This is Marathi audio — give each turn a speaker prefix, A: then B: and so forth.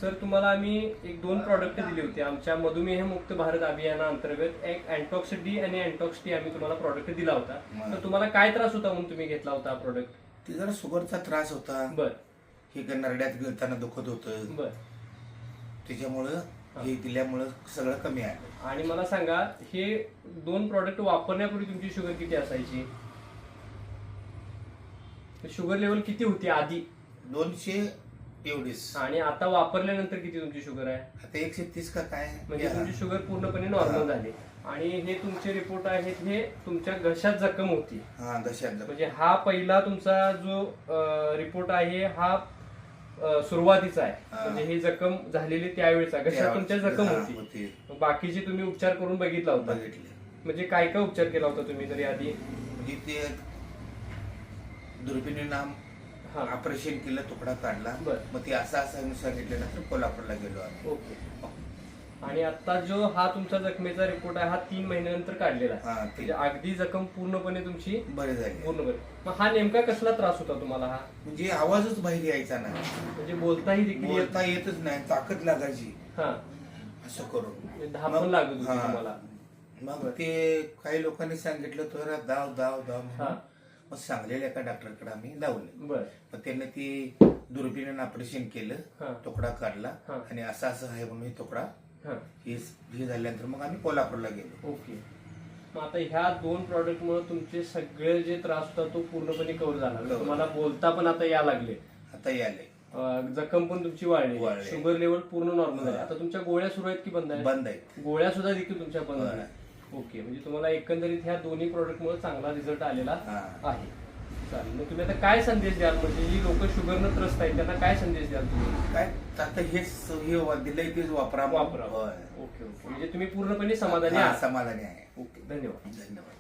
A: सर तुम्हाला आम्ही एक 2 प्रॉडक्ट दिले होते आमच्या मधुमेह मुक्त भारत अभियानाअंतर्गत. एक अँटॉक्स डी आणि अँटॉक्स टी आम्ही तुम्हाला प्रॉडक्ट दिला होता. तर तुम्हाला काय त्रास होता म्हणून तुम्ही घेतला होता हा प्रॉडक्ट?
B: ते जरा शुगरचा त्रास होता.
A: बर
B: हे नरड्यात गिळताना दुखत होतं.
A: बर
B: त्याच्यामुळं हे दिल्यामुळं सगळं कमी आलं.
A: आणि मला सांगा, हे 2 प्रॉडक्ट वापरण्यापूर्वी तुमची शुगर किती असायची? शुगर लेवल किती होती आधी?
B: 200 एवढीच.
A: आणि आता वापरल्यानंतर किती तुमची शुगर आहे?
B: आता 130 का काय?
A: म्हणजे तुमची शुगर पूर्णपणे नॉर्मल झाली. आणि हे तुमचे रिपोर्ट आहेत, हे तुमच्या घशात जखम होती.
B: हा, घशात
A: म्हणजे हा पहिला तुमचा जो रिपोर्ट आहे हा सुरुवातीचा आहे. म्हणजे ही जखम झालेली त्यावेळेचा घशात तुमच्या जखम होती. बाकीचे तुम्ही उपचार करून बघितला होता? म्हणजे काय काय उपचार केला होता तुम्ही तरी आधी?
B: म्हणजे ते दुर्बिणीनं ऑपरेशन केलं, तुकडा काढला. मग ते असं सांगितल्यानंतर कोल्हापूरला गेलो आम्ही.
A: ओके. आणि आता जो हा तुमचा जखमेचा रिपोर्ट आहे हा 3 महिन्यानंतर काढलेला आहे. म्हणजे अगदी जखम पूर्णपणे तुमची
B: बरी झाली.
A: पूर्णपणे. मग हा नेमका कसला त्रास होता तुम्हाला? हा
B: म्हणजे आवाजच बाहेर यायचा नाही.
A: म्हणजे बोलताही देखील
B: बोलता येतच नाही, ताकद लागायची
A: हा
B: असं करून.
A: धापण लागत होती तुम्हाला.
B: मग ते काही लोकांनी सांगितलं तर दाव दाव दाव
A: हा.
B: मग सांगलेल्या एका डॉक्टरकडे आम्ही लावलं.
A: बर
B: मग त्यांनी ती दुर्बिणीनं ऑपरेशन केलं, तुकडा काढला आणि असं असं आहे म्हणून तुकडा हे झाल्यानंतर मग आम्ही कोल्हापूरला गेलो.
A: ओके. मग आता ह्या 2 प्रॉडक्ट मुळे तुमचे सगळे जे त्रास होता तो पूर्णपणे कव्हर झाला. तुम्हाला बोलता पण आता या लागले,
B: आता याले,
A: जखम पण तुमची वाढली, शुगर लेवल पूर्ण नॉर्मल झाली. आता तुमच्या गोळ्या सुरू आहेत की बंद आहेत?
B: बंद आहेत.
A: गोळ्या सुद्धा देखील तुमच्या बंद झाल्या. ओके. म्हणजे तुम्हाला एकंदरीत ह्या दोन्ही प्रॉडक्ट मुळे चांगला रिझल्ट आलेला आहे. चालेल. मग तुम्ही आता काय संदेश द्याल? म्हणजे जी लोक शुगरनं त्रस्त आहेत त्यांना काय संदेश द्याल तुम्ही?
B: काय आता हेच हे दिलंय तेच वापरा.
A: Okay okay. म्हणजे तुम्ही पूर्णपणे समाधानी आहात?
B: समाधानी आहे.
A: ओके. धन्यवाद.
B: धन्यवाद.